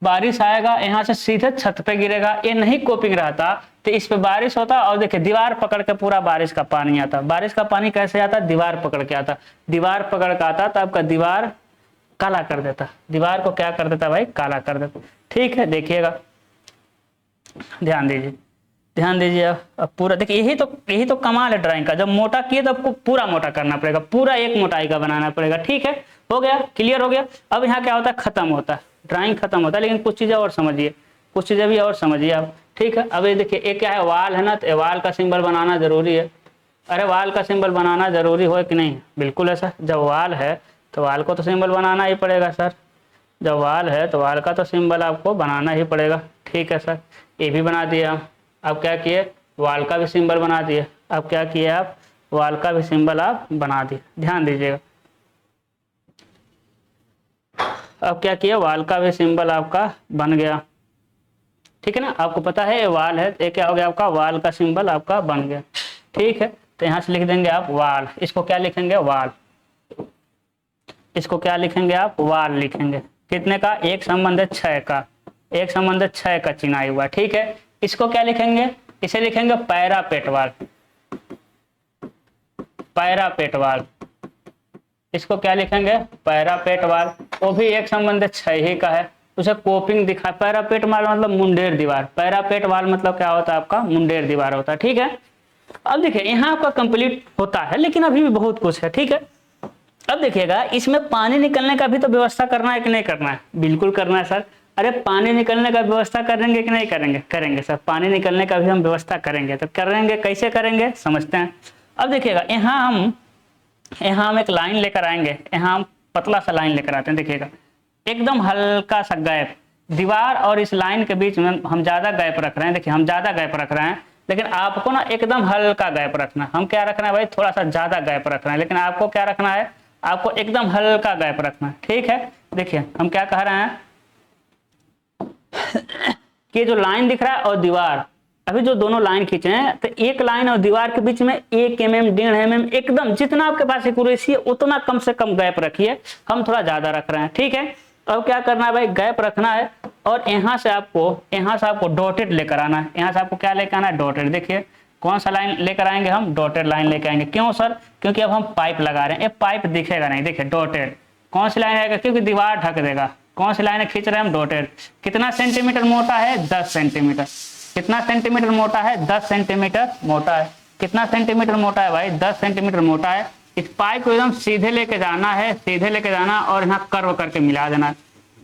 बारिश आएगा यहाँ से सीधे छत पे गिरेगा। ये नहीं कोपिंग रहता तो इस पे बारिश होता और देखिए दीवार पकड़ के पूरा बारिश का पानी आता। बारिश का पानी कैसे आता, दीवार पकड़ के आता, दीवार पकड़ के आता तो आपका दीवार काला कर देता, दीवार को क्या कर देता भाई, काला कर देता, ठीक है। देखिएगा, ध्यान दीजिए, ध्यान दीजिए। अब पूरा देखिए, यही तो कमाल है ड्राइंग का। जब मोटा किए तो आपको पूरा मोटा करना पड़ेगा, पूरा एक मोटाई का बनाना पड़ेगा, ठीक है। हो गया, क्लियर हो गया। अब यहाँ क्या होता है, खत्म होता है, ड्राइंग खत्म होता है। लेकिन कुछ चीजें और समझिए, कुछ चीजें भी और समझिए आप, ठीक है। अब ये देखिए, एक क्या है, वाल है ना, तो वाल का सिंबल बनाना जरूरी है। अरे वाल का सिंबल बनाना जरूरी हो कि नहीं, बिल्कुल है सर। जब वाल है तो वाल को तो सिंबल बनाना ही पड़ेगा सर, जब वाल है तो वाल का तो सिंबल आपको बनाना ही पड़ेगा, ठीक है सर। ये भी बना दिया, अब क्या किए, वाल का भी सिंबल बना दिए। अब क्या किए आप, वाल का भी सिंबल आप बना दिए, ध्यान दीजिएगा। अब क्या किया, वाल का भी सिंबल आपका बन गया, ठीक है ना। आपको पता है ये वाल है, ये क्या हो गया आपका, वाल का सिंबल आपका बन गया, ठीक है। तो यहाँ से लिख देंगे आप वाल, इसको क्या लिखेंगे, वाल, इसको क्या लिखेंगे आप, वाल लिखेंगे। कितने का, एक संबंध है 6 का, एक संबंध है 6 का चिनाई हुआ, ठीक है। इसको क्या लिखेंगे, इसे लिखेंगे पैरापेट वाल, पैरापेट वाल। इसको क्या लिखेंगे, पैरापेट वाल। वो भी एक संबंध 6 ही का है, उसे कोपिंग दिखा। पैरापेट वाल मतलब मुंडेर दीवार, पैरापेट वाल मतलब क्या होता है आपका, मुंडेर दीवार होता है, ठीक है। अब देखिए यहाँ आपका कंप्लीट होता है, लेकिन अभी भी बहुत कुछ है, ठीक है। अब देखिएगा इसमें पानी निकलने का भी तो व्यवस्था करना है कि नहीं करना है? बिल्कुल करना है सर। अरे पानी निकलने का व्यवस्था करेंगे कि नहीं करेंगे? करेंगे सर, पानी निकलने का भी हम व्यवस्था करेंगे। तो करेंगे, कैसे करेंगे समझते हैं। अब देखिएगा यहाँ हम एक लाइन लेकर आएंगे, यहाँ हम पतला सा लाइन लेकर आते हैं। देखिएगा एकदम हल्का सा गैप दीवार और इस लाइन के बीच में हम ज्यादा गैप रख रहे हैं। देखिए हम ज्यादा गैप रख रहे हैं, लेकिन आपको ना एकदम हल्का गैप रखना है। हम क्या रखना है भाई? थोड़ा सा ज्यादा गैप रखना है, लेकिन आपको क्या रखना है? आपको एकदम हल्का गैप रखना है, ठीक है। देखिए हम क्या कह रहे हैं कि जो लाइन दिख रहा है और दीवार, अभी जो दोनों लाइन खींचे हैं तो एक लाइन और दीवार के बीच में 1 mm 1.5 mm एकदम जितना आपके पास एक्यूरेसी है उतना कम से कम गैप रखिए। हम थोड़ा ज्यादा रख रहे हैं, ठीक है। अब क्या करना है भाई? गैप रखना है और यहाँ से आपको डॉटेड लेकर आना है। यहाँ से आपको क्या लेकर आना है? डॉटेड। देखिए कौन सा लाइन लेकर आएंगे हम? डॉटेड लाइन लेकर आएंगे। क्यों सर? क्योंकि अब हम पाइप लगा रहे हैं, ये पाइप दिखेगा नहीं। देखिए डॉटेड कौन सी लाइन आएगा? क्योंकि दीवार ढक देगा। कौन सी लाइन खींच रहे हैं हम? डॉटेड। कितना सेंटीमीटर मोटा है? 10 सेंटीमीटर। कितना सेंटीमीटर मोटा है? 10 सेंटीमीटर मोटा है। कितना सेंटीमीटर मोटा है भाई? 10 सेंटीमीटर मोटा है। इस पाइप को एकदम सीधे लेके जाना है, सीधे लेके जाना और यहाँ कर्व करके मिला देना है।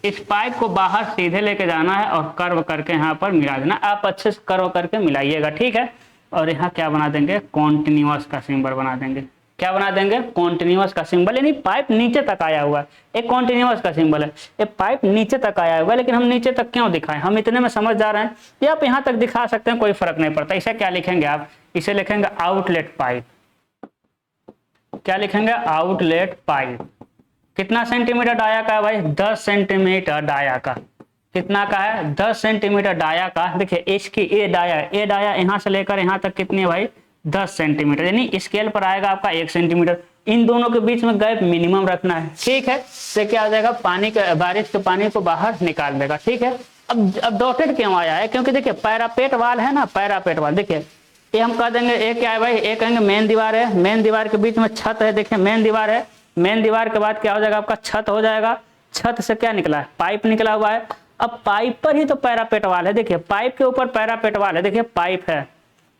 इस पाइप को बाहर सीधे लेके जाना है और कर्व करके यहाँ पर मिला देना। आप अच्छे से कर्व करके मिलाइएगा, ठीक है। और यहाँ क्या बना देंगे? कॉन्टिन्यूअस का सिंबल बना देंगे। क्या बना देंगे? कॉन्टिन्यूअस का सिंबल, यानी पाइप नीचे तक आया हुआ है। एक कॉन्टिन्यूअस का सिंबल है, ये पाइप नीचे तक आया हुआ है। लेकिन हम नीचे तक क्यों दिखाएं? हम इतने में समझ जा रहे हैं, ये आप यहाँ तक दिखा सकते हैं, कोई फर्क नहीं पड़ता। इसे क्या लिखेंगे आप? इसे लिखेंगे आउटलेट पाइप। क्या लिखेंगे? Outlet pipe. कितना सेंटीमीटर डाया का है भाई? 10 सेंटीमीटर डाया का। कितना का है? 10 सेंटीमीटर डाया का। देखिए इसकी ए डाया यहाँ से लेकर यहाँ तक कितनी है भाई? 10 सेंटीमीटर, यानी स्केल पर आएगा आपका 1 सेंटीमीटर। इन दोनों के बीच में गैप मिनिमम रखना है, ठीक है। तो क्या आ जाएगा? बारिश के पानी को बाहर निकाल देगा, ठीक है। अब डॉटेड क्यों आया है? क्योंकि देखिए पैरापेट वाल है ना, पैरापेट वाल। देखिए ये हम कह देंगे ए क्या है भाई? ए कहेंगे मेन दीवार है, मेन दीवार के बीच में छत है। देखिए मेन दीवार है, मेन दीवार के बाद क्या हो जाएगा? आपका छत हो जाएगा। छत से क्या निकला है? पाइप निकला हुआ है। अब पाइप पर ही तो पैरापेट वाल है। देखिए पाइप के ऊपर पैरापेट वाल है, देखिए पाइप है।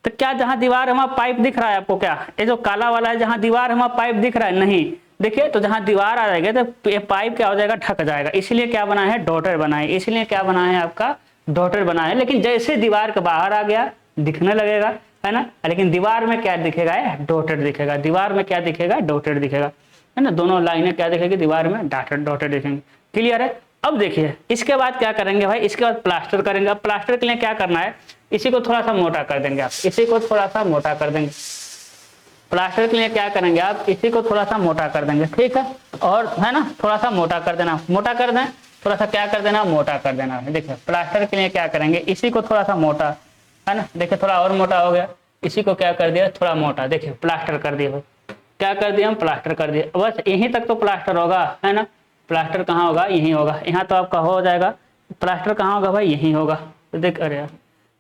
तो क्या जहां दीवार है वहां पाइप दिख रहा है आपको? क्या ये जो काला वाला है जहां दीवार है वहां पाइप दिख रहा है? नहीं। देखिए तो जहां दीवार आ जाएगा तो ये पाइप क्या हो जाएगा? ढक जाएगा। इसलिए क्या बना है? डॉटर बना है। इसलिए क्या बना है? आपका डॉटर बना है। लेकिन जैसे दीवार के बाहर आ गया दिखने लगेगा, है ना। लेकिन दीवार में क्या दिखेगा? डॉटेड दिखेगा। दीवार में क्या दिखेगा? डॉटेड दिखेगा, है ना। दोनों लाइनें क्या दिखेगी? दीवार में डॉटेड दिखेंगे। क्लियर है? अब देखिए इसके बाद क्या करेंगे भाई? इसके बाद प्लास्टर करेंगे। अब प्लास्टर के लिए क्या करना है? इसी को थोड़ा सा मोटा कर देंगे आप, इसी को थोड़ा सा मोटा कर देंगे। प्लास्टर के लिए क्या करेंगे आप? इसी को थोड़ा सा मोटा कर देंगे, ठीक है। और है ना थोड़ा सा मोटा कर देना, मोटा कर दें, थोड़ा सा क्या कर देना? मोटा कर देना। देखिए प्लास्टर के लिए क्या करेंगे? इसी को थोड़ा सा मोटा, है ना। देखिए थोड़ा और मोटा हो गया, इसी को क्या कर दिया? थोड़ा मोटा। देखिए प्लास्टर कर दिया। क्या कर दिया? हम प्लास्टर कर दिया। बस यहीं तक तो प्लास्टर होगा, है ना। प्लास्टर कहाँ होगा? यहीं होगा। यहाँ तो आपका हो जाएगा। प्लास्टर कहाँ होगा भाई? यहीं होगा। तो देख, अरे यार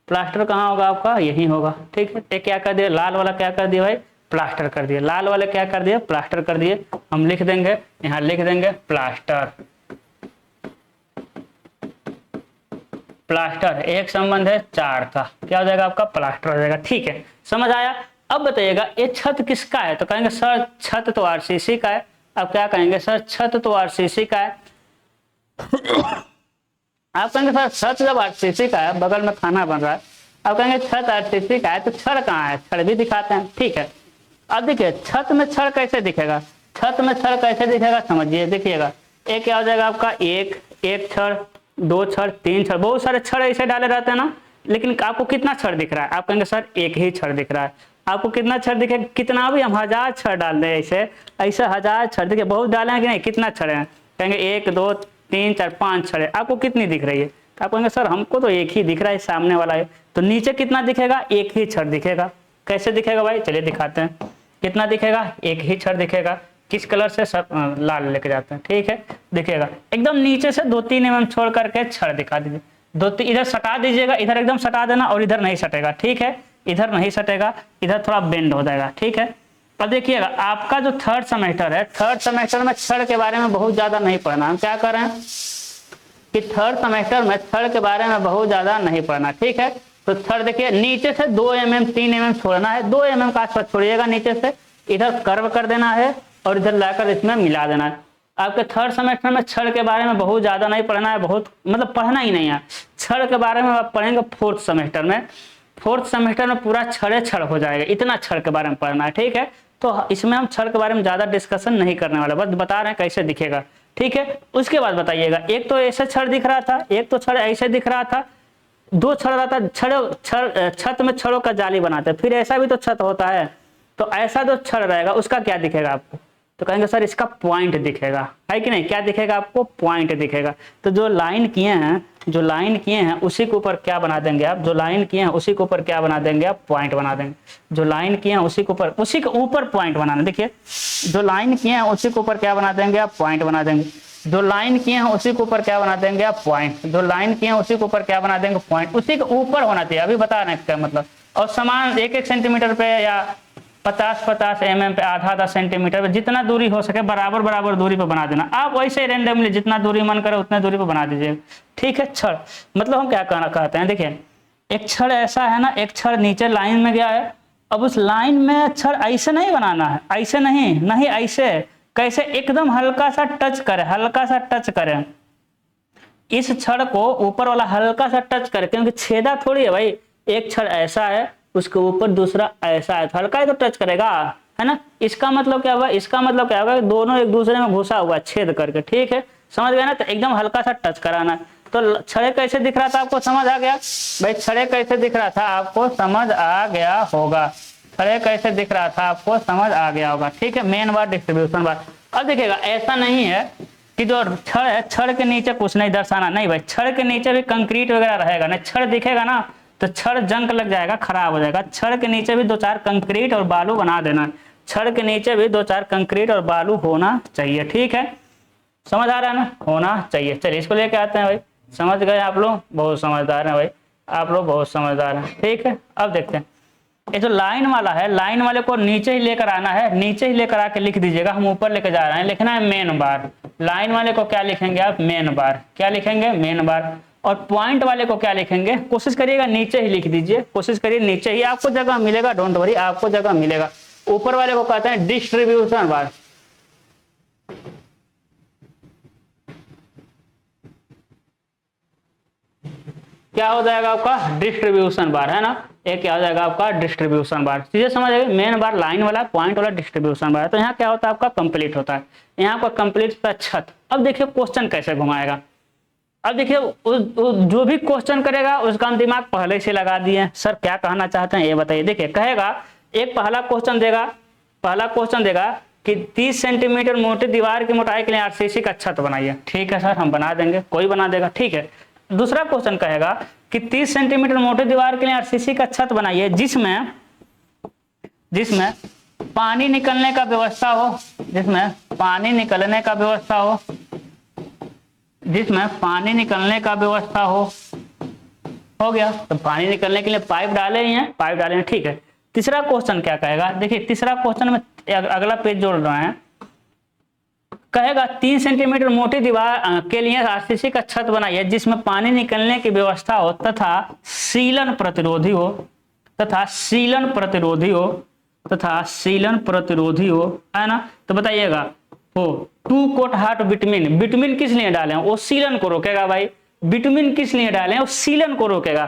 प्लास्टर कहाँ होगा आपका? यहीं होगा, ठीक है। ये क्या कर दिया? लाल वाला क्या कर दिया भाई? प्लास्टर कर दिया। लाल वाले क्या कर दिया? प्लास्टर कर दिए। हम लिख देंगे, यहाँ लिख देंगे प्लास्टर। प्लास्टर एक संबंध है 4 का, क्या हो जाएगा आपका? प्लास्टर हो जाएगा, ठीक है। समझ आया? अब बताइएगा ये छत किसका है? तो कहेंगे सर छत तो आरसीसी का है। अब क्या कहेंगे? सर छत तो आरसीसी का है। आप कहेंगे सर छत जब आरसीसी का है, बगल में खाना बन रहा है, अब कहेंगे छत आरसीसी का है तो छड़ कहाँ है? छड़ भी दिखाते हैं, ठीक है। अब देखिए छत में छड़ कैसे दिखेगा? छत में छड़ कैसे दिखेगा समझिए। देखिएगा एक क्या हो जाएगा आपका? एक छड़, 2 छड़, 3 छड़, बहुत सारे छड़ ऐसे डाले रहते हैं ना। लेकिन आपको कितना छड़ दिख रहा है? आप कहेंगे सर एक ही छड़ दिख रहा है। आपको कितना छड़ दिखेगा? कितना भी हम 1000 छड़ डाल दें, ऐसे 1000 छड़ देखिए, बहुत डाले हैं कि नहीं? कितना छड़ है? कहेंगे 1 2 3 4 5 छड़ है। आपको कितनी दिख रही है? आप कहेंगे सर हमको तो एक ही दिख रहा है, सामने वाला है। तो नीचे कितना दिखेगा? एक ही छड़ दिखेगा। कैसे दिखेगा भाई? चलिए दिखाते हैं। कितना दिखेगा? एक ही छड़ दिखेगा। किस कलर से? सब लाल लेके जाते हैं, ठीक है। देखिएगा एकदम नीचे से 2-3 mm छोड़ करके छड़ दिखा दीजिए। 2-3 इधर सटा दीजिएगा, इधर एकदम सटा देना और इधर नहीं सटेगा, ठीक है। इधर नहीं सटेगा, इधर थोड़ा बेंड हो जाएगा, ठीक है। अब देखिएगा आपका जो 3rd सेमेस्टर है, 3rd सेमेस्टर में छड़ के बारे में बहुत ज्यादा नहीं पढ़ना। हम क्या कर रहे हैं कि 3rd सेमेस्टर में छड़ के बारे में बहुत ज्यादा नहीं पढ़ना, ठीक है। तो छड़ देखिए नीचे से 2 mm 3 mm छोड़ना है, 2 mm का आसपास छोड़िएगा नीचे से। इधर कर्व कर देना है और इधर लाकर इसमें मिला देना है। आपके थर्ड सेमेस्टर में छड़ के बारे में बहुत ज़्यादा नहीं पढ़ना है, बहुत मतलब पढ़ना ही नहीं है। छड़ के बारे में आप पढ़ेंगे फोर्थ सेमेस्टर में, फोर्थ सेमेस्टर में पूरा छड़े छड़ हो जाएगा, इतना छड़ के बारे में पढ़ना है, ठीक है। तो इसमें हम छड़ के बारे में ज़्यादा डिस्कशन नहीं करने वाले, बस बता रहे हैं कैसे दिखेगा, ठीक है। उसके बाद बताइएगा, एक तो ऐसे छड़ दिख रहा था, एक तो छड़ ऐसे दिख रहा था, दो छड़ रहता, छत में छड़ों का जाली बनाते हैं, फिर ऐसा भी तो छत होता है। तो ऐसा जो छड़ रहेगा उसका क्या दिखेगा आपको, तो कहेंगे सर इसका पॉइंट दिखेगा, है कि नहीं, क्या दिखेगा आपको, पॉइंट दिखेगा। तो जो लाइन किए हैं, जो लाइन किए हैं उसी के ऊपर क्या बना देंगे आप, जो लाइन किए हैं उसी के ऊपर क्या बना देंगे आप, पॉइंट बना देंगे। जो लाइन किए हैं उसी के ऊपर पॉइंट बनाना, देखिए जो लाइन किए हैं उसी के ऊपर क्या बना देंगे आप, पॉइंट बना देंगे। जो लाइन किए हैं उसी के ऊपर क्या बना देंगे आप, पॉइंट। जो लाइन किए हैं उसी के ऊपर क्या बना देंगे, पॉइंट। उसी के ऊपर होना चाहिए, अभी बता रहे हैं क्या मतलब। और समान 1-1 सेंटीमीटर पे या 50-50 mm पे, आधा सेंटीमीटर पे, जितना दूरी हो सके बराबर दूरी पे बना देना। आप वैसे रेंडमली जितना दूरी मन करे उतना दूरी पे बना दीजिए, ठीक है। छड़ मतलब हम क्या कहते हैं, देखिए एक छड़ ऐसा है ना, एक छड़ नीचे लाइन में गया है, अब उस लाइन में छड़ ऐसे नहीं बनाना है, ऐसे नहीं ऐसे, कैसे, एकदम हल्का सा टच करे, हल्का सा टच करे इस छड़ को, ऊपर वाला हल्का सा टच करे, क्योंकि छेदा थोड़ी है भाई। एक छड़ ऐसा है, उसके ऊपर दूसरा ऐसा है, तो हल्का ही तो टच करेगा, है ना। इसका मतलब क्या हुआ, इसका मतलब क्या होगा, दोनों एक दूसरे में घुसा हुआ छेद करके, ठीक है, समझ गए ना। तो एकदम हल्का सा टच कराना है। तो छड़े कैसे दिख रहा था आपको, समझ आ गया भाई, छड़े कैसे दिख रहा था आपको समझ आ गया होगा, छड़े कैसे दिख रहा था आपको समझ आ गया होगा, ठीक है। मेन बार, डिस्ट्रीब्यूशन बार। अब देखिएगा ऐसा नहीं है कि जो छड़ है, छड़ के नीचे कुछ नहीं दर्शाना, नहीं भाई, छड़ के नीचे भी कंक्रीट वगैरह रहेगा, नहीं छड़ दिखेगा ना तो छड़ जंग लग जाएगा, खराब हो जाएगा। छड़ के नीचे भी 2-4 कंक्रीट और बालू बना देना, छड़ के नीचे भी 2-4 कंक्रीट और बालू होना चाहिए, ठीक है, समझ आ रहा है ना, होना चाहिए। चलिए इसको लेके आते हैं भाई, समझ गए आप लोग, बहुत समझदार हैं भाई आप लोग, बहुत समझदार हैं, ठीक है। अब देखते हैं, ये जो लाइन वाला है, लाइन वाले को नीचे ही लेकर आना है, नीचे ही लेकर आके लिख दीजिएगा, हम ऊपर लेकर जा रहे हैं, लिखना है मेन बार। लाइन वाले को क्या लिखेंगे आप, मेन बार, क्या लिखेंगे, मेन बार। और पॉइंट वाले को क्या लिखेंगे, कोशिश करिएगा नीचे ही लिख दीजिए, कोशिश करिए नीचे ही, आपको जगह मिलेगा, डोंट वरी, आपको जगह मिलेगा। ऊपर वाले को कहते हैं डिस्ट्रीब्यूशन बार, क्या हो जाएगा आपका, डिस्ट्रीब्यूशन बार, है ना, ये क्या हो जाएगा आपका, डिस्ट्रीब्यूशन बार। चीजें समझ आएगी, मेन बार लाइन वाला, पॉइंट वाला, डिस्ट्रीब्यूशन बार। तो यहाँ क्या होता है आपका, कंप्लीट होता है, यहाँ पर कंप्लीट होता है छत। अब देखिए क्वेश्चन कैसे घुमाएगा, अब देखिए जो भी क्वेश्चन करेगा उसका हम दिमाग पहले से लगा दिए, सर क्या कहना चाहते हैं ये बताइए। देखिए कहेगा, एक पहला क्वेश्चन देगा कि 30 सेंटीमीटर मोटी दीवार की मोटाई के लिए आरसीसी का छत बनाइए, ठीक है सर हम बना देंगे, कोई बना देगा, ठीक है। दूसरा क्वेश्चन कहेगा कि 30 सेंटीमीटर मोटी दीवार के लिए आरसीसी का छत बनाइए जिसमें पानी निकलने का व्यवस्था हो, जिसमें पानी निकलने का व्यवस्था हो गया। तो पानी निकलने के लिए पाइप डाले हैं, ठीक है। तीसरा क्वेश्चन क्या कहेगा, देखिए तीसरा क्वेश्चन में अगला पेज जोड़ रहे हैं, कहेगा 3 सेंटीमीटर मोटी दीवार के लिए आरसीसी का छत बनाइए जिसमें पानी निकलने की व्यवस्था हो तथा सीलन प्रतिरोधी हो, है ना। तो बताइएगा हो 2 कोट हार्ट बिटमिन किस लिए डाले हैं, वो सीलन को रोकेगा भाई। बिटमिन किस लिए डाले हैं, वो सीलन को रोकेगा।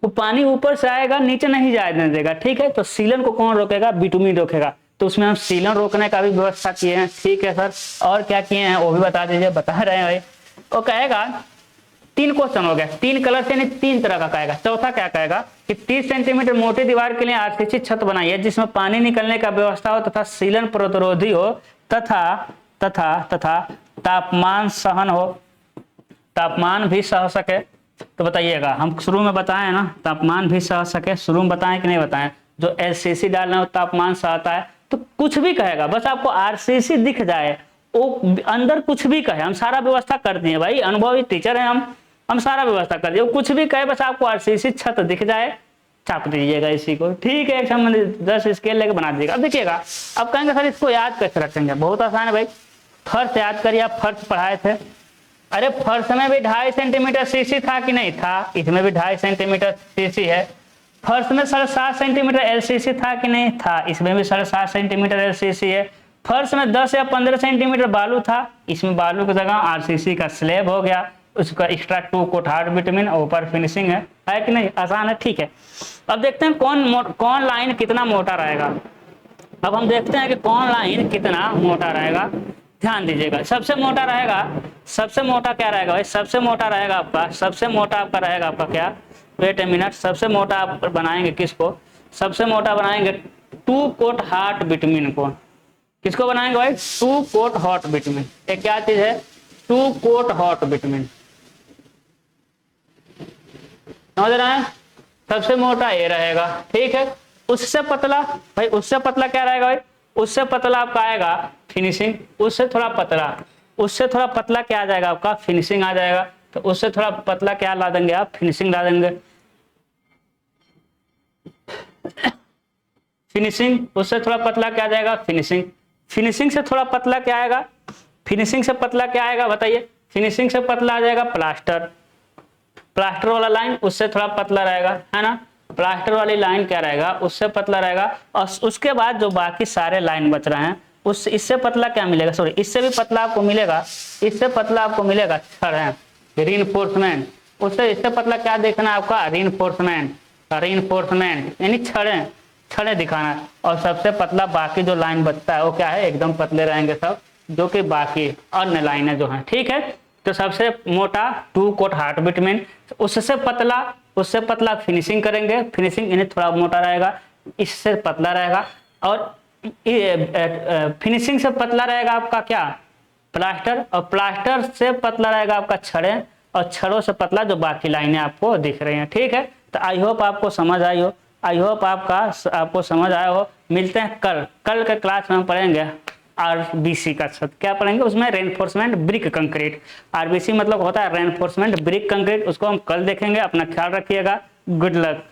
वो पानी ऊपर से आएगा, नीचे नहीं जाने देगा, ठीक है। तो सीलन को कौन रोकेगा, बिटमिन रोकेगा। तो उसमें हम सीलन रोकने का भी व्यवस्था किए हैं, ठीक है सर। और क्या किए हैं वो भी बता दीजिए, बता रहे हैं भाई। वो कहेगा 3 क्वेश्चन हो गया, 3 कलर से नहीं 3 तरह का कहेगा। चौथा क्या कहेगा कि 30 सेंटीमीटर मोटी दीवार के लिए आरसीसी छत बनाइए जिसमें पानी निकलने का व्यवस्था हो तथा सीलन प्रतिरोधी हो तथा तापमान सहन हो, तापमान भी सह सके। तो बताइएगा, हम शुरू में बताएं ना, तापमान भी सह सके, शुरू में बताएं कि नहीं बताएं। जो एलसीसी डालना है तापमान सहता है, तो कुछ भी कहेगा, बस आपको आरसीसी दिख जाए, वो अंदर कुछ भी कहे, हम सारा व्यवस्था कर दिए भाई, अनुभवी टीचर हैं हम सारा व्यवस्था कर दिए। वो कुछ भी कहे, बस आपको आरसीसी छत दिख जाए, छाप दीजिएगा इसी को, ठीक है। एक संबंधित 10 स्केल लेके बना दीजिएगा। अब देखिएगा, अब कहेंगे सर इसको याद कैसे रखेंगे, बहुत आसान है भाई। फर्श याद करिए, आप फर्श पढ़ाए थे, अरे फर्श में भी 2.5 सेंटीमीटर सीसी था कि नहीं था, इसमें भी 2.5 सेंटीमीटर सीसी है। फर्श में 7.5 सेंटीमीटर एलसीसी था कि नहीं था, इसमें भी 7.5 सेंटीमीटर एलसीसी है। फर्श में 10 या 15 सेंटीमीटर बालू था, इसमें बालू की जगह आरसीसी का स्लैब हो गया, उसका एक्स्ट्रा 2 कोट हार्ड बिटुमिन, ऊपर फिनिशिंग है कि नहीं? आसान है, ठीक है। अब देखते हैं कौन लाइन कितना मोटा रहेगा। अब हम देखते हैं कि कौन लाइन कितना मोटा रहेगा। ध्यान दीजिएगा, सबसे मोटा क्या रहेगा भाई? सबसे मोटा रहेगा आपका रहेगा आपका क्या? Wait a minute. सबसे मोटा आप बनाएंगे किसको? सबसे मोटा बनाएंगे 2 कोट हार्ड बिटुमिन को। किसको बनाएंगे भाई? 2 कोट हॉट बिटुमिन। ये क्या चीज है? 2 कोट हॉट बिटुमिन। समझ रहे हैं? सबसे मोटा ये रहेगा, ठीक है। उससे पतला भाई, उससे पतला क्या रहेगा भाई? उससे पतला आपका आएगा फिनिशिंग। उससे थोड़ा पतला क्या आ जाएगा आपका? फिनिशिंग आ जाएगा। तो उससे थोड़ा पतला क्या ला देंगे आप? फिनिशिंग ला देंगे। फिनिशिंग, उससे थोड़ा पतला क्या आ जाएगा? फिनिशिंग। फिनिशिंग से थोड़ा पतला क्या आएगा? फिनिशिंग से पतला क्या आएगा बताइए? फिनिशिंग से पतला आ जाएगा प्लास्टर। प्लास्टर वाला लाइन उससे थोड़ा पतला रहेगा, है ना? प्लास्टर वाली लाइन क्या रहेगा? उससे पतला रहेगा। और उसके बाद जो बाकी सारे लाइन बच रहे हैं, उससे इससे पतला क्या मिलेगा? सॉरी, इससे भी पतला आपको मिलेगा। इससे पतला आपको मिलेगा छड़, रीइंफोर्समेंट। उससे इससे पतला क्या देखना है आपका? रीइंफोर्समेंट यानी छड़े दिखाना। और सबसे पतला बाकी जो लाइन बचता है वो क्या है? एकदम पतले रहेंगे सब, जो कि बाकी अन्य लाइनें जो हैं, ठीक है। तो सबसे मोटा 2 कोट हार्ड बिटुमिन, उससे पतला फिनिशिंग करेंगे। फिनिशिंग इन्हें थोड़ा मोटा रहेगा, इससे पतला रहेगा। और फिनिशिंग से पतला रहेगा आपका क्या? प्लास्टर। और प्लास्टर से पतला रहेगा आपका छड़े। और छड़ों से पतला जो बाकी लाइनें आपको दिख रही हैं, ठीक है। तो आई होप आपको समझ आई हो, आपको समझ आया हो। मिलते हैं कल के क्लास में हम पढ़ेंगे आरबीसी का क्या पढ़ेंगे? उसमें रेनफोर्समेंट ब्रिक कंक्रीट। आरबीसी मतलब होता है रेनफोर्समेंट ब्रिक कंक्रीट। उसको हम कल देखेंगे। अपना ख्याल रखिएगा। Good luck.